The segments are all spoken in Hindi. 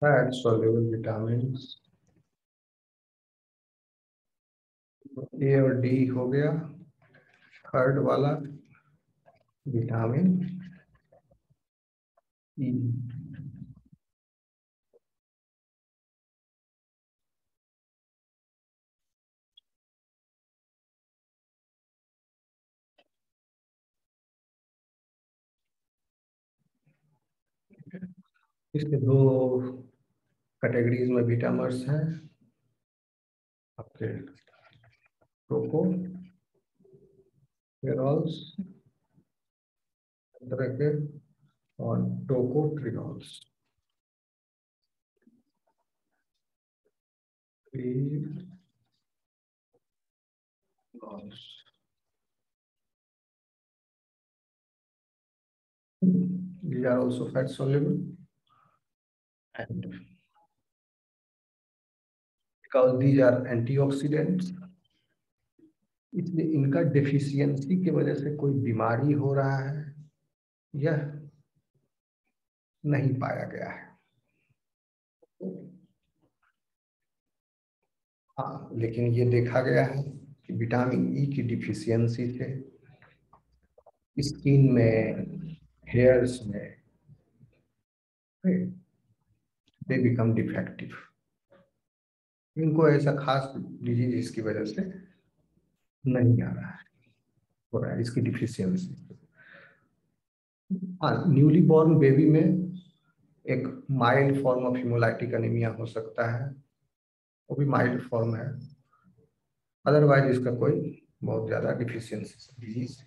फैट सॉल्युबल विटामिन ए और डी हो गया। थर्ड वाला विटामिन ई। इसके दो कैटेगरीज में विटामिन्स हैं आपके, टोको फेरॉल्स तरह के और टोकोट्रिनॉल्स। These are also fat soluble and because these are antioxidants, इसलिए इनका डेफिशिएंसी की वजह से कोई बीमारी हो रहा है यह नहीं पाया गया है। हाँ, लेकिन ये देखा गया है कि विटामिन ई की डिफिशियंसी से स्किन में, हेयर्स में दे बिकम डिफेक्टिव। इनको ऐसा खास डिजीज इसकी वजह से नहीं आ रहा है, हो रहा है इसकी डिफिशियंसी। हाँ, न्यूली बॉर्न बेबी में एक mild form of haemolytic anaemia हो सकता है, वो भी माइल्ड फॉर्म है। अदरवाइज इसका कोई बहुत ज्यादा डिफिशियंसी डिजीज,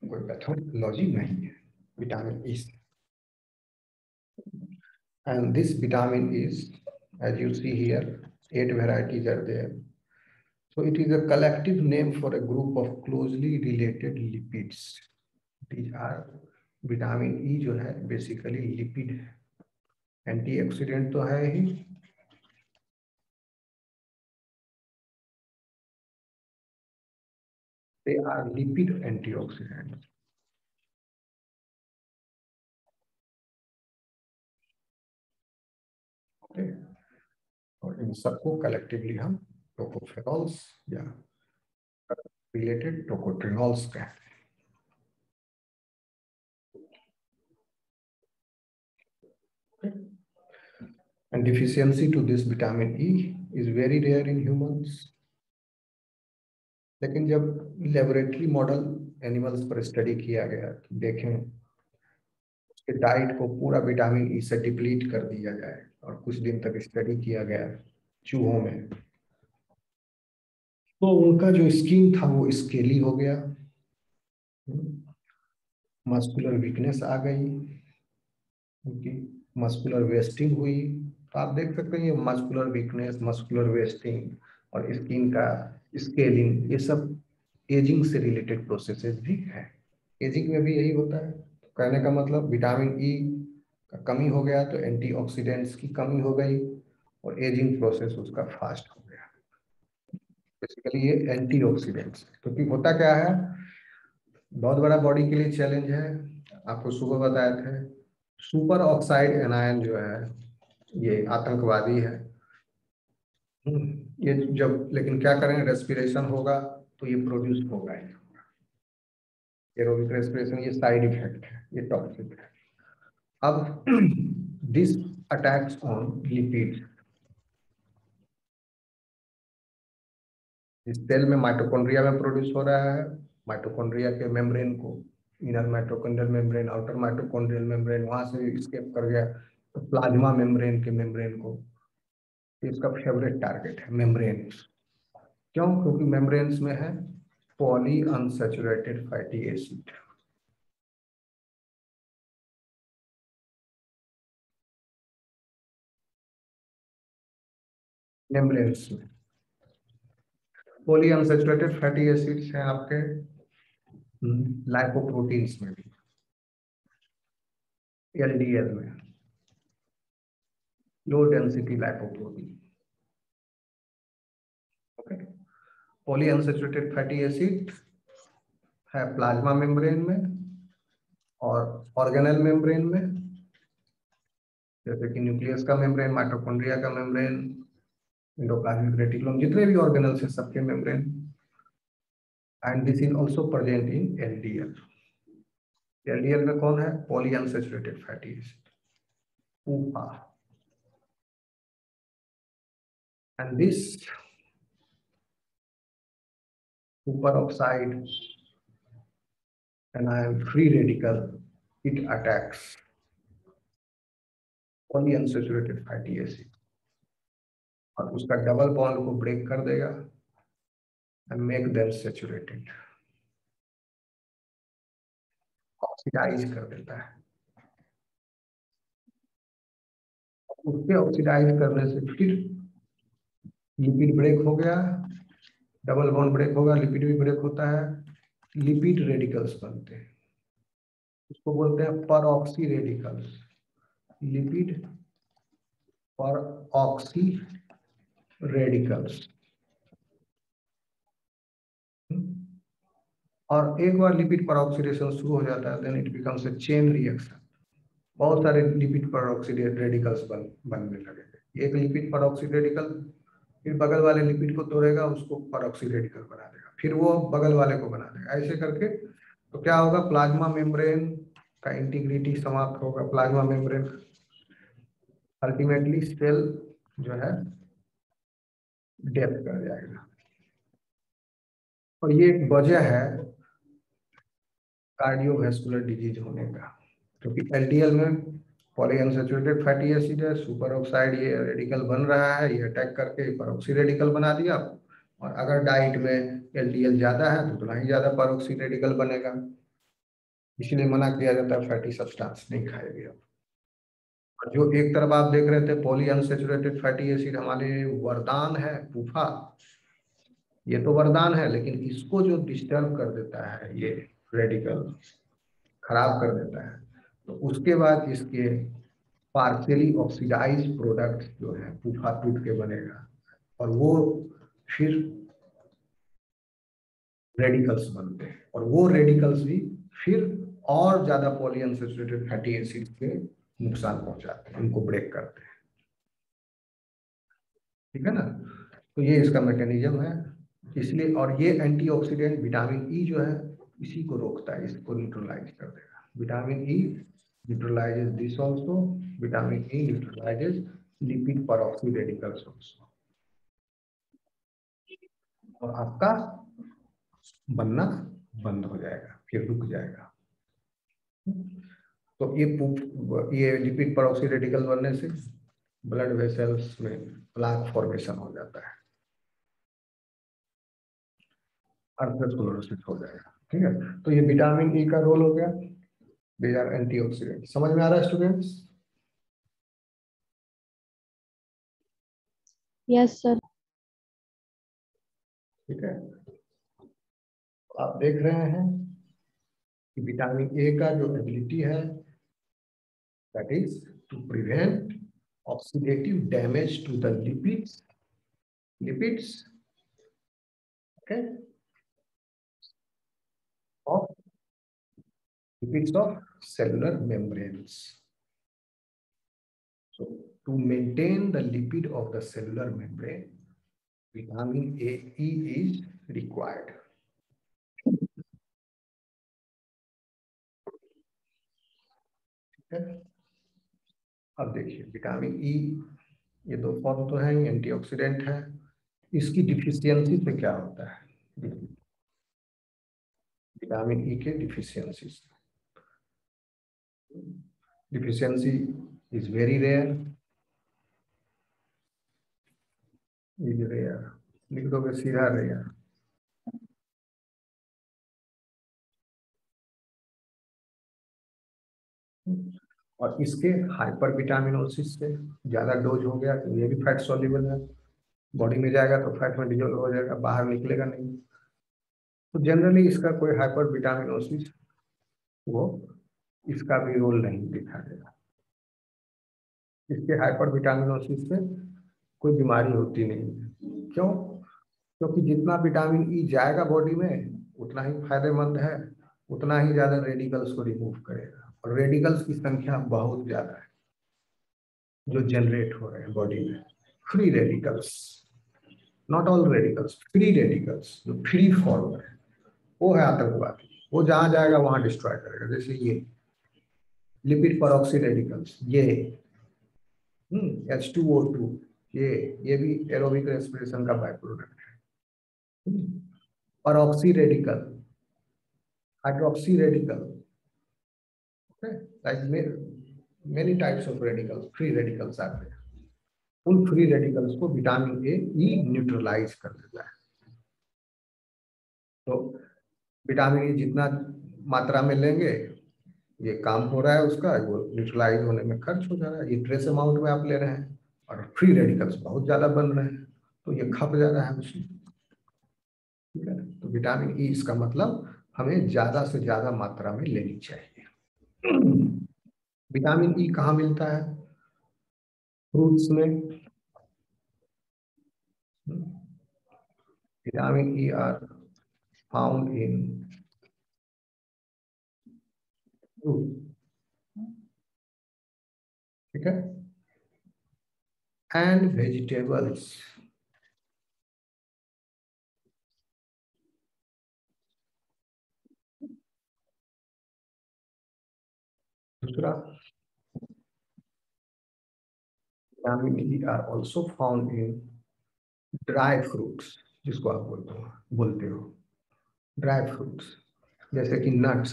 कोई पैथोलॉजी नहीं है विटामिन ई से। And this vitamin is, as you see here, 8 varieties are there. So it is a collective name for a group of closely related lipids. These are vitamin E जो है basically lipid है, एंटीऑक्सीडेंट तो है ही, they are lipid antioxidants. Okay? और इन सबको कलेक्टिवली हम टोकोफेरॉल्स या रिलेटेड टोकोट्रिनॉल्स कहते हैं। And deficiency to this vitamin E is very rare in humans. लेकिन जब लेबोरेटरी मॉडल एनिमल्स पर स्टडी किया गया, देखें उसके डाइट को पूरा विटामिन ई से डिप्लीट कर दिया जाए और कुछ दिन तक स्टडी किया गया चूहों में, तो उनका जो स्किन था वो स्केली हो गया, मस्कुलर वीकनेस आ गई, उनकी मस्कुलर वेस्टिंग हुई। तो आप देख सकते हैं ये मस्कुलर वीकनेस, मस्कुलर वेस्टिंग और स्किन का स्केलिंग, ये सब एजिंग से रिलेटेड प्रोसेसेस भी है। एजिंग में भी यही होता है। तो कहने का मतलब विटामिन ई का कमी हो गया तो एंटीऑक्सीडेंट्स की कमी हो गई और एजिंग प्रोसेस उसका फास्ट हो गया। बेसिकली ये एंटीऑक्सीडेंट्स, क्योंकि होता क्या है, बहुत बड़ा बॉडी के लिए चैलेंज है। आपको सुबह बताए थे सुपर ऑक्साइड एनायन जो है ये आतंकवादी है। ये जब लेकिन क्या करें, रेस्पिरेशन होगा तो ये प्रोड्यूस होगा ही, एरोबिक रेस्पिरेशन, ये साइड इफेक्ट है, ये टॉक्सिक है। अब दिस अटैक्स ऑन लिपिड। इस सेल में माइटोकॉन्ड्रिया में प्रोड्यूस हो रहा है, माइटोकॉन्ड्रिया के मेम्ब्रेन को, inner mitochondrial membrane, outer mitochondrial membrane, वहां से स्केप कर गया तो प्लाज्मा मेम्ब्रेन के मेम्ब्रेन को, इसका फेवरेट टारगेट है मेम्ब्रेन। क्यों? क्योंकि मेम्ब्रेन्स में है poly unsaturated fatty acid. Membranes में पॉली अनसैचुरेटेड फैटी एसिड्स हैं आपके लाइपोप्रोटीन्स में भी, एलडीएल में, low density lipoprotein. Okay, poly unsaturated fatty acid है प्लाज्मा मेम्ब्रेन में और ऑर्गेनेल मेम्ब्रेन में, जैसे कि न्यूक्लियस का मेम्ब्रेन, माइटोकॉन्ड्रिया का मेम्ब्रेन, एंडोप्लाज्मिक रेटिकुलम, जितने भी ऑर्गेनल्स हैं सबके membrane. And this is also present in LDL. LDL में कौन है? Poly unsaturated fatty acid, pupa. And this superoxide anion free radical, it attacks polyunsaturated fatty acid और उसका डबल बॉन्ड को ब्रेक कर देगा and make them saturated, oxidise कर देता है। उसके ऑक्सीडाइज करने से फिर लिपिड ब्रेक हो गया, डबल बॉन्ड ब्रेक होगा, लिपिड भी ब्रेक होता है, लिपिड रेडिकल्स बनते हैं, उसको बोलते हैं पर ऑक्सी रेडिकल्स, लिपिड पर ऑक्सी रेडिकल्स। और एक बार लिपिड पर ऑक्सीडेशन शुरू हो जाता है, then it becomes a chain reaction. बहुत सारे लिपिड पर ऑक्सीडेट रेडिकल्स बनने लगेंगे। एक लिपिड पर ऑक्सीड रेडिकल फिर बगल वाले लिपिड को तोड़ेगा, उसको पर ऑक्सीड रेडिकल बना देगा, फिर वो बगल वाले को बना देगा, ऐसे करके। तो क्या होगा? प्लाज्मा मेम्ब्रेन का इंटीग्रिटी समाप्त होगा, प्लाज्मा मेम्ब्रेन अल्टीमेटली सेल जो है डेथ कर जाएगा। और ये एक वजह है कार्डियोवैस्कुलर डिजीज होने का, क्योंकि एलडीएल में पॉलीअनसैचुरेटेड फैटी एसिड है, सुपर ऑक्साइड ये रेडिकल बन रहा है, ये अटैक करके परऑक्सी रेडिकल बना दिया। और अगर डाइट में एलडीएल ज्यादा है तो उतना ही ज्यादा परऑक्सी रेडिकल बनेगा, इसलिए मना किया जाता है फैटी सब्सटेंस नहीं खाएंगे आप। और जो एक तरफ आप देख रहे थे पॉलीअनसैचुरेटेड फैटी एसिड हमारे वरदान है, पूफा, ये तो वरदान है, लेकिन इसको जो डिस्टर्ब कर देता है ये रेडिकल, खराब कर देता है, तो उसके बाद इसके पार्शियली ऑक्सीडाइज प्रोडक्ट जो है पूफा टूट के बनेगा, और वो फिर रेडिकल्स बनते हैं, और वो रेडिकल्स भी फिर और ज्यादा पॉलीअनसैचुरेटेड फैटी एसिड के नुकसान पहुंचाते हैं, उनको ब्रेक करते हैं। ठीक है ना? तो ये इसका मैकेनिज्म है, इसलिए। और ये एंटीऑक्सीडेंट विटामिन ई जो है इसी को रोकता है, इसको न्यूट्रलाइज कर देगा। Vitamin E neutralises this also, vitamin E neutralises lipid परऑक्सी radicals also, और आपका बनना बंद हो जाएगा, फिर रुक जाएगा। तो ये लिपिड परऑक्सी रेडिकल बनने से ब्लड वेसल्स में प्लाक फॉर्मेशन हो जाता है, अर्थरोस्क्लेरोसिस हो जाएगा। ठीक है, तो ये विटामिन ई का रोल हो गया। These are antioxidant. समझ में आ रहा है स्टूडेंट्स? Yes sir. ठीक है, आप देख रहे हैं कि विटामिन ए का जो एबिलिटी है that is to prevent oxidative damage to the lipids okay of lipids of cellular membranes. So to maintain the lipid of the cellular membrane, vitamin A E is required. अब देखिए विटामिन ई, ये दो फॉर्म तो है, एंटीऑक्सीडेंट है। इसकी डिफिशियंसी से क्या होता है? विटामिन ई के डिफिशियंसी इज वेरी रेयर, लिख दोगे सीधा रेयर। और इसके हाइपर विटामिनोसिस से ज्यादा डोज हो गया तो ये भी फैट सॉल्युबल है, बॉडी में जाएगा तो फैट में डिजोल्व हो जाएगा, बाहर निकलेगा नहीं। तो जनरली इसका कोई हाइपर विटामिनोसिस वो इसका भी रोल नहीं दिखा देगा। इसके हाइपर विटामिनोसिस से कोई बीमारी होती नहीं है। क्यों? क्योंकि जितना विटामिन ई जाएगा बॉडी में उतना ही फायदेमंद है, उतना ही ज्यादा रेडिकल्स को रिमूव करेगा, और रेडिकल्स की संख्या बहुत ज्यादा है। जो जनरेट हो रहे हैं बॉडी में, free radicals, not all radicals, free radicals जो फ्री फॉर्म है, वो है आतंकवादी। वो जहां जाएगा वहां डिस्ट्रॉय करेगा। जैसे ये लिपिड परऑक्सी रेडिकल्स, ये H2O2, ये भी एरोबिक रेस्पिरेशन का बाय प्रोडक्ट है। परऑक्सी radical, hydroxy radical, like many types of radicals, free radicals are there. उन फ्री रेडिकल्स को विटामिन ए ई न्यूट्रलाइज कर देता है। तो विटामिन ई जितना मात्रा में लेंगे, ये काम हो रहा है उसका, वो न्यूट्रलाइज होने में खर्च हो जा रहा है। ये ट्रेस अमाउंट में आप ले रहे हैं और फ्री रेडिकल्स बहुत ज्यादा बन रहे हैं, तो ये खप जा रहा है उसमें। ठीक है, तो विटामिन ई इसका मतलब हमें ज्यादा से ज्यादा मात्रा में लेनी चाहिए। विटामिन ई कहाँ मिलता है? फ्रूट्स में। Vitamin E R found in fruit, ठीक है, एंड वेजिटेबल्स। दूसरा, vitamin E R also found in dry fruits, जिसको आप बोलते हो ड्राई फ्रूट्स, जैसे कि नट्स,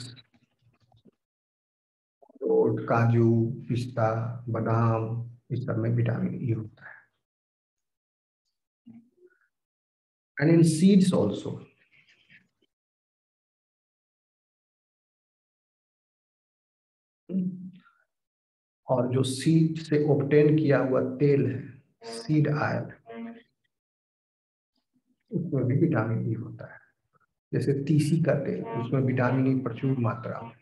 अखरोट, काजू, पिस्ता, बादाम, इस सब में विटामिन ई होता है। And in seeds also. और जो सीड से ऑब्टेन किया हुआ तेल है, सीड ऑयल, उसमें भी विटामिन ई होता है। जैसे तीसी का तेल, उसमें विटामिन ई प्रचुर मात्रा में।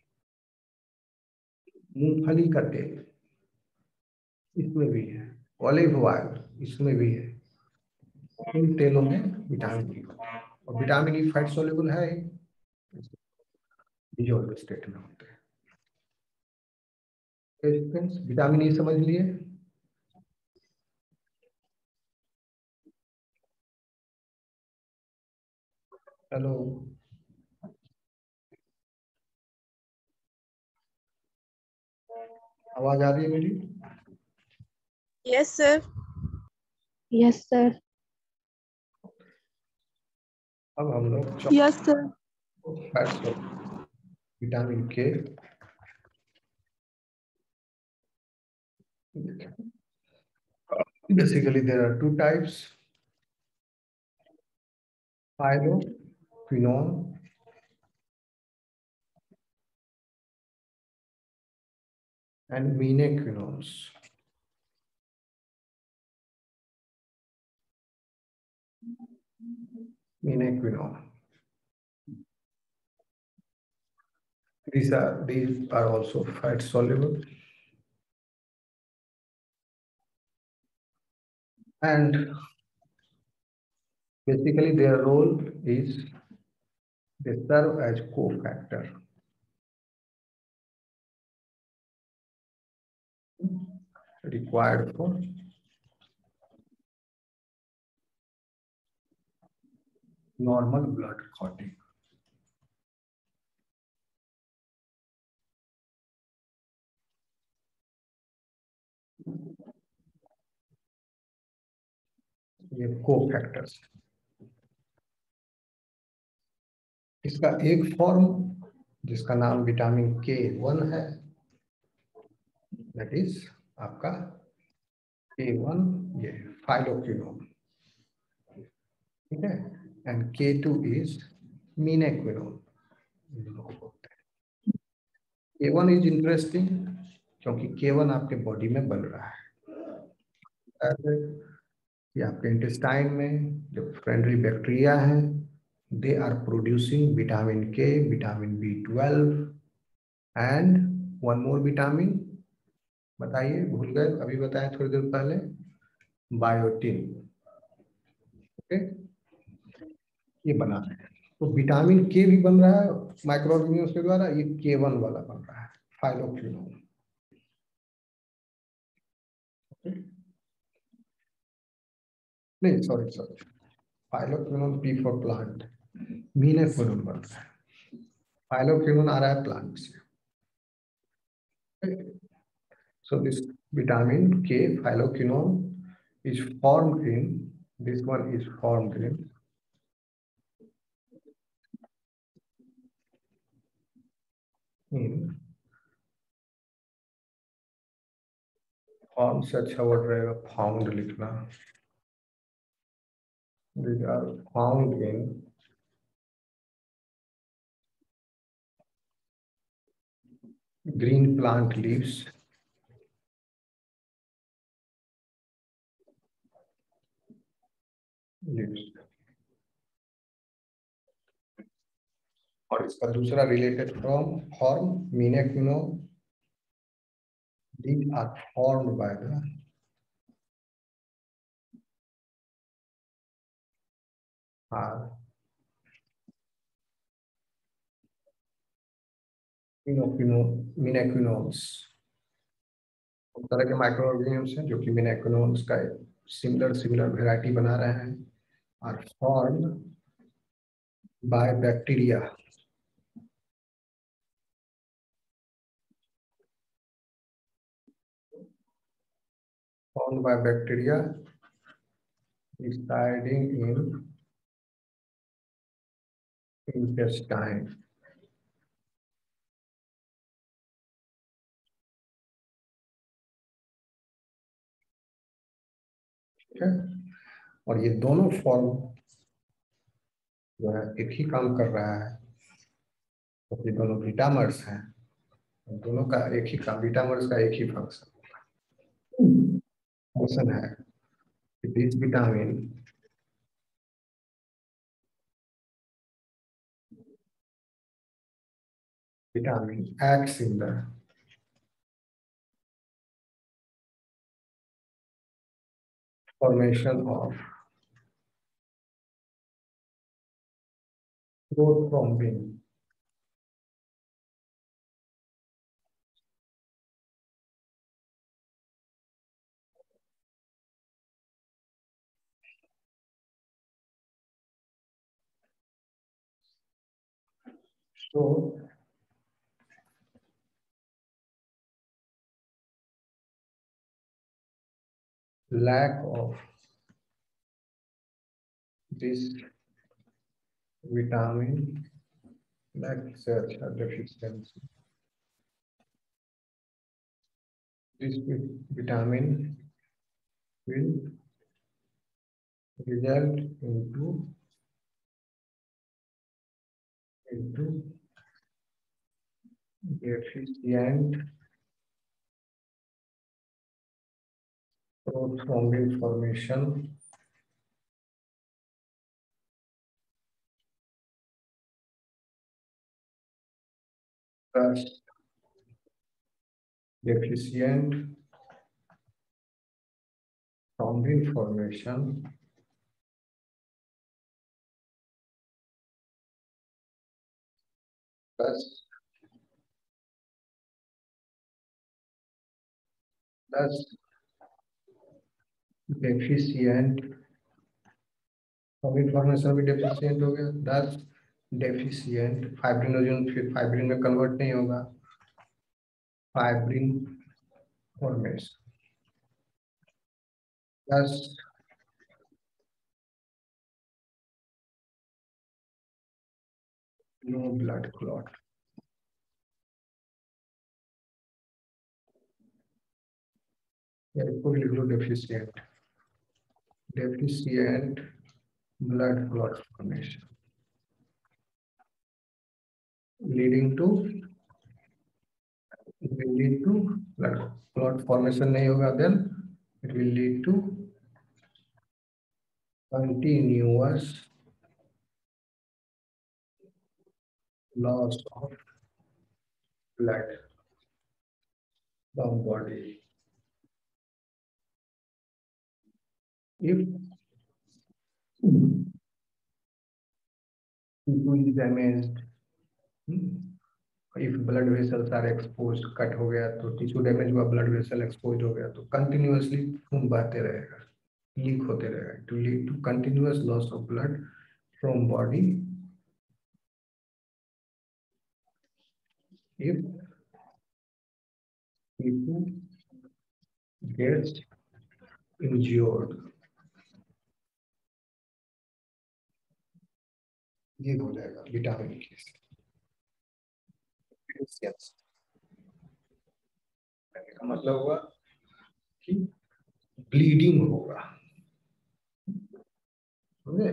मूंगफली का तेल, इसमें भी है। ऑलिव ऑयल, इसमें भी है। इन तेलों में विटामिन ई होता है, और विटामिन ई फैट सोल्यूबल है ही, डिजॉल्व स्टेट में होते हैं। विटामिन ई समझ लिए। हेलो, आवाज आ रही है मेरी? Yes sir. Yes sir. अब हम लोग यस सर। फैट्स, विटामिन के, basically there are two types, phytoquinone and menaquinones. Menaquinone, these are also fat soluble, and basically their role is they serve as cofactor required for normal blood clotting. ये कोफैक्टर्स, इसका एक फॉर्म जिसका नाम विटामिन K1 है, दैट इज आपका K1, ये फाइलोक्विनोन, ठीक है, and K2 is menaquinone. K1 is interesting क्योंकि K1 आपके बॉडी में बन रहा है। ये आपके इंटेस्टाइन में जो फ्रेंडली बैक्टीरिया हैं, they are producing vitamin K, vitamin B12 and one more vitamin, बताइए, भूल गए, अभी बताएं थोड़ी देर पहले, बायोटिन। ओके, ये बना रहे हैं। तो विटामिन के भी बन रहा है माइक्रो ऑर्गेनिजम्स के द्वारा, ये K1 वाला बन रहा है, फाइलोक्विनोन। नहीं sorry phylloquinone P for plant, mean है फोन नंबर, फाइलोक्विनोन आ रहा है प्लांट से। So this vitamin K, phylloquinone, is formed in, this one is formed in form से अच्छा वर्ड रहेगा फाउंड लिखना। These are found in green plant leaves, और इसका दूसरा related form menaquinone, these are formed by the menaquinones. उस तरह के माइक्रो ऑर्गेनिजम्स हैं जो कि मीनाक्विनोन्स का सिमिलर वेराइटी बना रहे हैं, are formed by bacteria, residing in intestine. ठीक है, और ये दोनों फॉर्म जो है एक ही काम कर रहा है, तो ये दोनों विटामर्स हैं, दोनों का एक ही काम, विटामर्स का एक ही फंक्शन है। This vitamin acts in the formation of prothrombin. So lack of this vitamin, like such a deficiency, this vitamin will result into deficient prothrombin formation, thus deficient thrombin formation thus deficient thrombin formation भी डेफिशिएंट हो गया, thus deficient फाइब्रिनोजन, फिर फाइब्रिन में कन्वर्ट नहीं होगा, fibrin formation, thus no blood clot. इसको भी लिख लो deficient blood clot formation leading to blood clot formation नहीं होगा, then it will lead to continuous loss of blood from body. If tissue is damaged, if blood vessels are exposed, cut हो गया तो टिश्यू डैमेज हुआ, ब्लड वेसल एक्सपोज हो गया तो कंटिन्यूअसली खून बहते रहेगा, लीक होते रहेगा, to lead to continuous loss of blood from body if people gets injured। ये हो जाएगा विटामिन के का मतलब हुआ कि ब्लीडिंग होगा, समझे?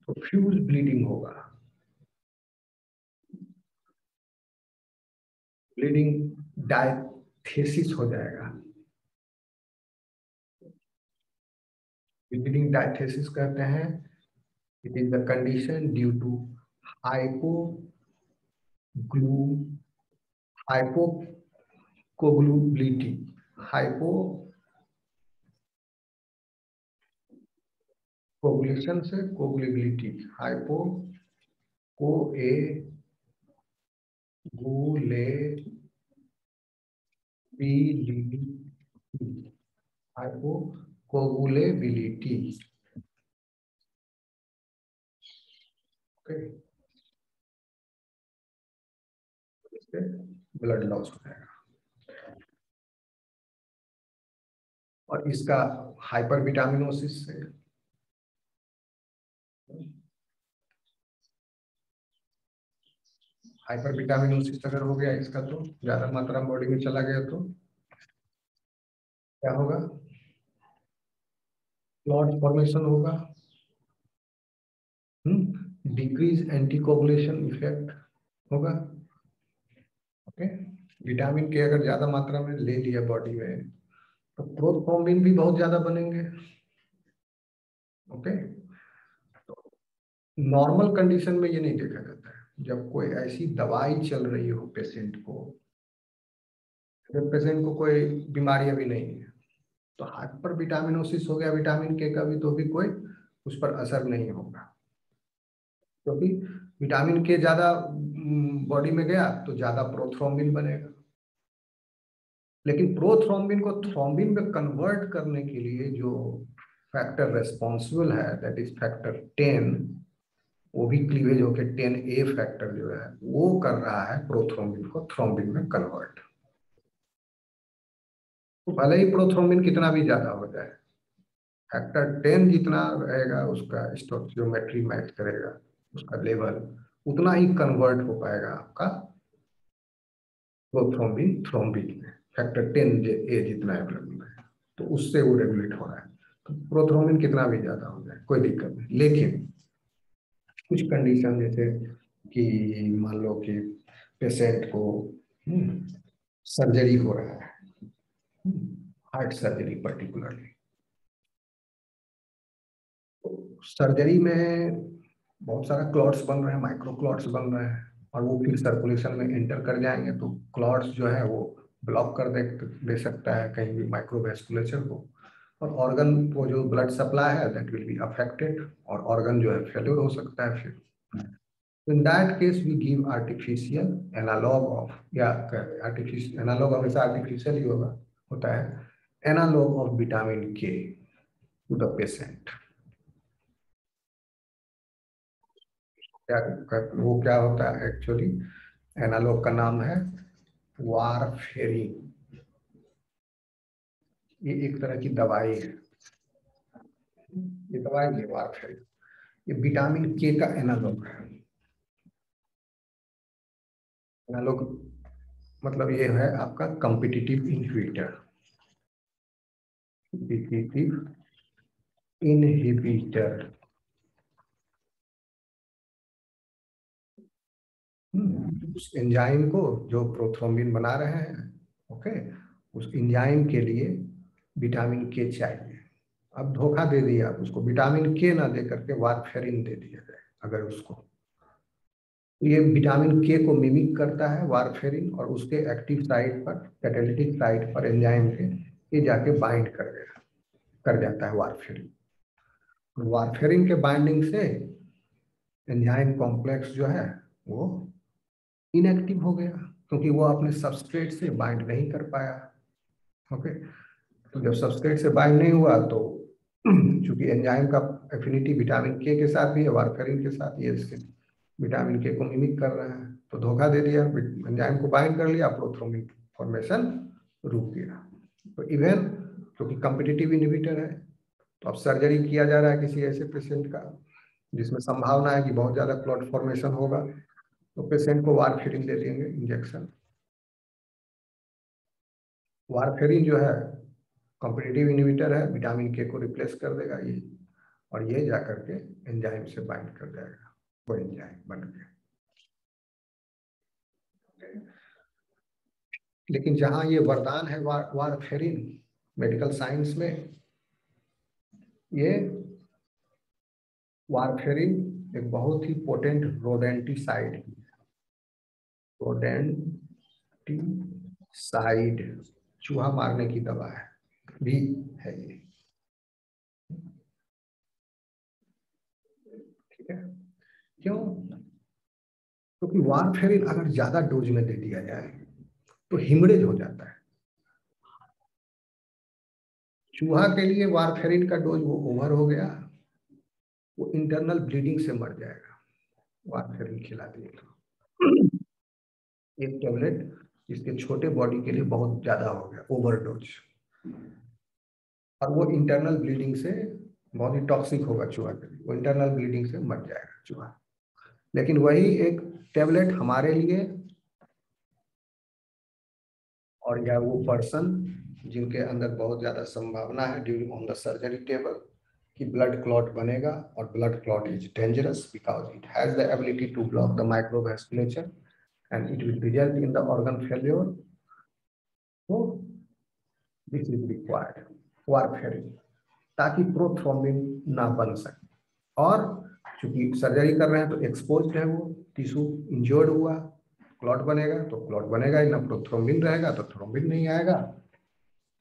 तो फ्यूज ब्लीडिंग होगा, ब्लीडिंग डायथेसिस हो जाएगा। ब्लीडिंग डायथेसिस कहते हैं, it is the condition due to हाइपोग्लू हाइपोकोगुलिटी हाइपोकोगुलेशन से कोगुलेबिलिटी हाइपो को ए गुले हाइपोकोगुलेबिलिटी। ओके, इससे ब्लड लॉस हो जाएगा। और इसका हाइपर विटामिनोसिस से हाइपर विटामिनोसिस अगर हो गया इसका, तो ज्यादा मात्रा में बॉडी में चला गया तो क्या होगा? क्लॉट फॉर्मेशन होगा, डिक्रीज एंटीकोगुलेशन इफेक्ट होगा। ओके, विटामिन के अगर ज्यादा मात्रा में ले लिया बॉडी में तो प्रोथ्रोम्बिन भी बहुत ज्यादा बनेंगे। ओके, तो नॉर्मल कंडीशन में ये नहीं देखा जाता है। जब कोई ऐसी दवाई चल रही हो पेशेंट को, जब पेशेंट को कोई बीमारी अभी नहीं है, तो हाइपर विटामिनोसिस हो गया विटामिन के का भी, तो भी कोई उस पर असर नहीं होगा, क्योंकि विटामिन के ज्यादा बॉडी में गया तो ज्यादा प्रोथ्रोम्बिन बनेगा। लेकिन प्रोथ्रोम्बिन को थ्रोम्बिन में कन्वर्ट करने के लिए जो फैक्टर रेस्पॉन्सिबल है, दैट इज फैक्टर 10, वो भी क्लीवेज होकर 10A फैक्टर जो है वो कर रहा है प्रोथ्रोम्बिन को थ्रोम्बिन में कन्वर्ट। तो भले ही प्रोथ्रोम्बिन कितना भी ज्यादा हो जाए, फैक्टर 10 जितना रहेगा उसका स्टोइकियोमेट्री मैच करेगा, उसका लेवल उतना ही कन्वर्ट हो पाएगा आपका प्रोथ्रोम्बिन थ्रोम्बिन में। फैक्टर 10A जितना अवेलेबल है तो उससे वो रेगुलेट हो रहा है। तो प्रोथ्रोम्बिन कितना भी ज्यादा हो जाए कोई दिक्कत नहीं। लेकिन कुछ कंडीशन जैसे कि मान लो कि पेशेंट को सर्जरी हो रहा है, हार्ट सर्जरी पर्टिकुलरली, सर्जरी में बहुत सारा क्लॉट्स बन रहे हैं, माइक्रो क्लॉट्स बन रहे हैं, और वो फिर सर्कुलेशन में एंटर कर जाएंगे तो क्लॉट्स जो है वो ब्लॉक कर दे सकता है कहीं भी माइक्रोवेस्कुलेचर को, और ऑर्गन को जो ब्लड सप्लाई है दैट विल बी अफेक्टेड, और ऑर्गन जो है फेल्योर हो सकता है फिर। In that case, we give artificial analog of, या artificial analog हमेशा artificial ही होता है, analog of vitamin K to the patient। वो क्या होता है एक्चुअली? एनालॉग का नाम है वारफेरिन। ये एक तरह की दवाई है, ये दवाई है वारफेरिन, ये विटामिन के का एनालॉग है। एनालॉग मतलब ये है आपका कॉम्पिटिटिव इनहिबिटर, उस एंजाइम को जो प्रोथ्रोम्बिन बना रहे हैं, ओके, उस एंजाइम के लिए विटामिन के चाहिए। अब धोखा दे दिया आप उसको, विटामिन के ना दे करके वारफेरिन दे दिया जाए अगर उसको, ये विटामिन के को मिमिक करता है वारफेरिन, और उसके एक्टिव साइट पर, कैटालिटिक साइट पर एंजाइम के ये जाके बाइंड कर जाता है वारफेरिन। वारफेरिन के बाइंडिंग से एंजाइम कॉम्प्लेक्स जो है वो इनएक्टिव हो गया, क्योंकि वो अपने सबस्ट्रेट से बाइंड नहीं कर पाया। ओके, तो जब सबस्ट्रेट से बाइंड नहीं हुआ तो चूंकि एंजाइम का एफिनिटी विटामिन के साथ भी है, वारफेरिन के साथ, ये इसके विटामिन के को मिमिक कर रहे हैं, तो धोखा दे दिया, एंजाइम को बाइंड कर लिया, प्रोथ्रोम्बिन फॉर्मेशन रुक गया। तो इवन क्योंकि कम्पिटिटिव इनहिबिटर है, तो अब सर्जरी किया जा रहा है किसी ऐसे पेशेंट का जिसमें संभावना है कि बहुत ज्यादा क्लॉट फॉर्मेशन होगा, तो पेशेंट को वारफेरिन दे देंगे इंजेक्शन। वारफेरिन जो है कॉम्पिटिटिव इनहिबिटर है, विटामिन के को रिप्लेस कर देगा ये, और ये जाकर के एंजाइम से बाइंड कर जाएगा, वो एंजाइम बन के। लेकिन जहां ये वरदान है वारफेरिन मेडिकल साइंस में, ये वारफेरिन एक बहुत ही पोटेंट रोडेंटिसाइड है, रोडेंटिसाइड चूहा मारने की दवा है भी है ये, ठीक है। क्यों? क्योंकि वारफेरिन अगर ज्यादा डोज में दे दिया जाए तो हिमरेज हो जाता है। चूहा के लिए वारफेरिन का डोज वो ओवर हो गया, वो इंटरनल ब्लीडिंग से मर जाएगा, वारफेरिन खिला दिए तो। एक टेबलेट इसके छोटे बॉडी के लिए बहुत ज्यादा हो गया, ओवरडोज, और वो इंटरनल ब्लीडिंग से बहुत ही टॉक्सिक होगा चूहा के लिए, वो इंटरनल ब्लीडिंग से मर जाएगा चूहा। लेकिन वही एक टेबलेट हमारे लिए और या वो पर्सन जिनके अंदर बहुत ज्यादा संभावना है during on the surgery table कि ब्लड क्लॉट बनेगा, और blood clot is dangerous because it has the ability to block the microvasculature and it will result in the organ failure. तो दिस इज रिक्वायर्ड वारफेरिन, ताकि प्रोथ्रोम्बिन ना बन सके। और चूंकि सर्जरी कर रहे हैं तो एक्सपोज्ड है, वो टिश्यू इंजर्ड हुआ, क्लॉट बनेगा तो क्लॉट बनेगा ही ना, प्रोथ्रोम्बिन रहेगा तो थ्रोम्बिन नहीं आएगा,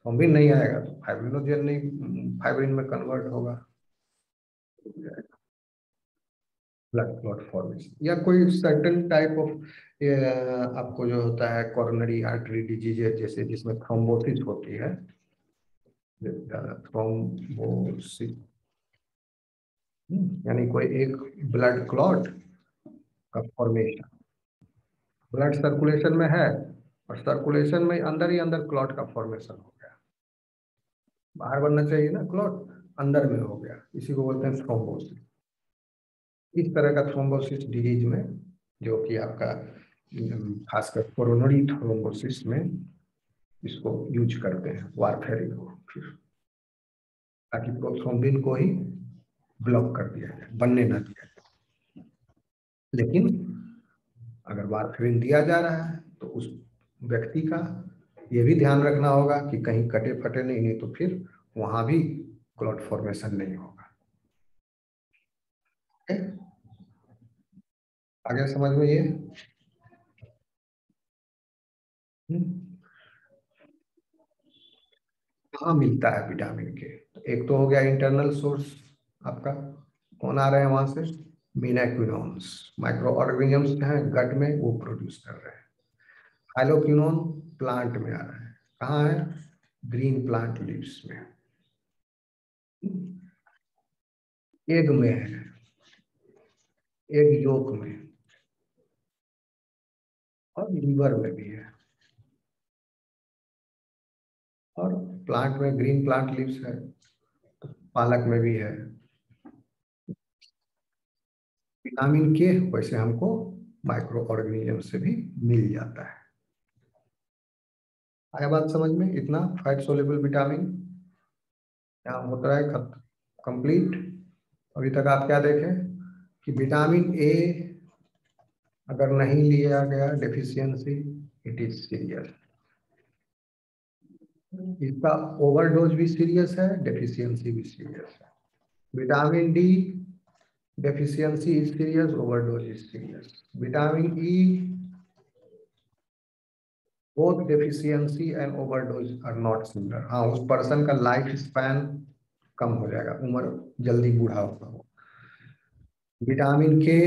थ्रोम्बिन नहीं आएगा तो फाइब्रिनोजेन नहीं फाइब्रिन में कन्वर्ट होगा, ब्लड क्लॉट फॉर्मेशन। या कोई सर्टेन टाइप ऑफ आपको जो होता है कोरोनरी आर्टरी डिजीज जैसे, जिसमें थ्रोम्बोसिस होती है, थ्रोम्बोसिस यानी कोई एक ब्लड क्लॉट का फॉर्मेशन, ब्लड सर्कुलेशन में है और सर्कुलेशन में अंदर ही अंदर क्लॉट का फॉर्मेशन हो गया, बाहर बनना चाहिए ना क्लॉट, अंदर में हो गया, इसी को बोलते हैं थ्रोम्बोसिस। इस तरह का थ्रोम्बोसिस डिजीज में, जो कि आपका खासकर कोरोनरी थ्रोम्बोसिस में इसको यूज करते हैं वारफेरिन को, फिर ताकि प्रोथ्रोम्बिन को ही ब्लॉक कर दिया जाए, बनने ना दिया जाए। लेकिन अगर वारफेरिन दिया जा रहा है तो उस व्यक्ति का ये भी ध्यान रखना होगा कि कहीं कटे फटे नहीं तो फिर वहां भी क्लॉट फॉर्मेशन नहीं होगा। आगे समझ में ये कहाँ मिलता है विटामिन के? तो एक तो हो गया इंटरनल सोर्स, आपका कौन आ रहे हैं वहां से, मीनाक्विनोन्स, माइक्रो ऑर्गेनिजम्स हैं गट में, वो प्रोड्यूस कर रहे हैं। हाइलोक्विनोन प्लांट में आ रहा है, कहाँ है, ग्रीन प्लांट लीव्स में, एग में है, एग योक में, और लीवर में भी है, और प्लांट में ग्रीन प्लांट लीव्स है, पालक में भी है। विटामिन के वैसे हमको माइक्रो ऑर्गेनिज्म से भी मिल जाता है। आया बात समझ में? इतना फैट सोल्युबल विटामिन यहाँ होता है कंप्लीट। अभी तक आप क्या देखें कि विटामिन ए अगर नहीं लिया गया, डेफिशिएंसी, इट इज सीरियस। इसका ओवरडोज भी सीरियस है, डेफिशिएंसी भी सीरियस है। Vitamin D deficiency is serious, overdose is serious. Vitamin E, both deficiency and overdose are not similar. हाँ, उस पर्सन का लाइफ स्पैन कम हो जाएगा, उम्र जल्दी बूढ़ा होगा वो। विटामिन के,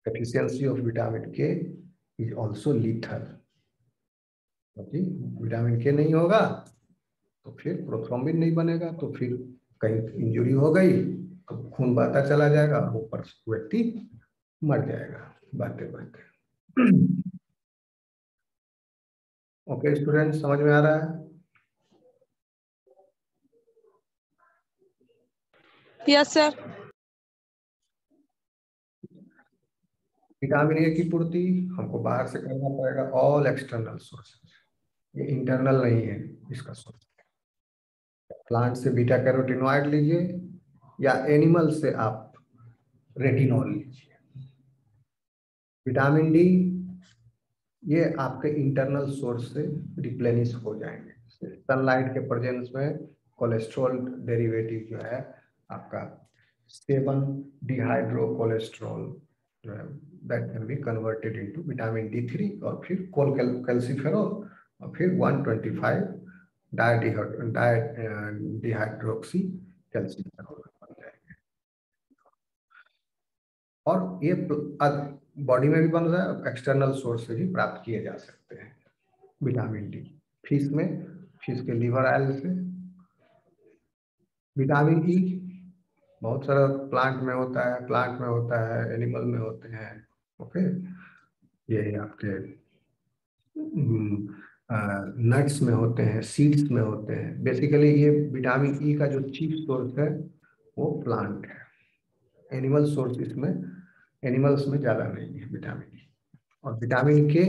deficiency of vitamin K is also lethal, क्योंकि विटामिन के नहीं होगा तो फिर प्रोथ्रोम्बिन नहीं बनेगा, तो फिर कहीं इंजरी हो गई तो खून बहता चला जाएगा और ऊपर व्यक्ति मर जाएगा बहते बहते। ओके स्टूडेंट, समझ में आ रहा है? Yes sir. विटामिन ए की पूर्ति हमको बाहर से करना पड़ेगा, ऑल एक्सटर्नल सोर्सेज, ये इंटरनल नहीं है इसका सोर्स। प्लांट से बीटा कैरोटीनॉइड लीजिए या एनिमल से आप रेटिनॉल लीजिए। विटामिन डी ये आपके इंटरनल सोर्स से रिप्लेनिश हो जाएंगे सनलाइट के प्रेजेंस में। कोलेस्ट्रॉल डेरिवेटिव जो है आपका 7 डिहाइड्रो कोलेस्ट्रॉल जो है that can be converted into vitamin D3 और फिर कैल्सिफेरॉल और फिर 125 डिहाइड्रोक्सी कैल्सिफेरॉल बन जाएंगे। और ये बॉडी में भी बन रहा है, एक्सटर्नल सोर्स से भी प्राप्त किए जा सकते हैं विटामिन डी। फिश में, फिश के लिवर ऑयल से। विटामिन ई बहुत सारा प्लांट में होता है, एनिमल में होते हैं। ओके, ये आपके नट्स में होते हैं, सीड्स में होते हैं। बेसिकली ये विटामिन ई का जो चीफ सोर्स है वो प्लांट है। एनिमल सोर्स इसमें, एनिमल्स में ज्यादा नहीं है विटामिन ई। और विटामिन के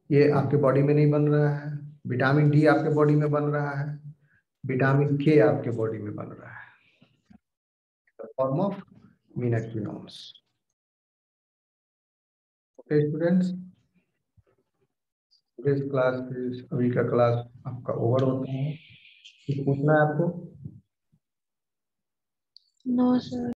ये आपके बॉडी में नहीं बन रहा है, विटामिन डी आपके बॉडी में बन रहा है, विटामिन के आपके बॉडी में बन रहा है form of menaquinones. Okay students, class, अभी का क्लास आपका ओवर होता है। कुछ पूछना है आपको? No sir.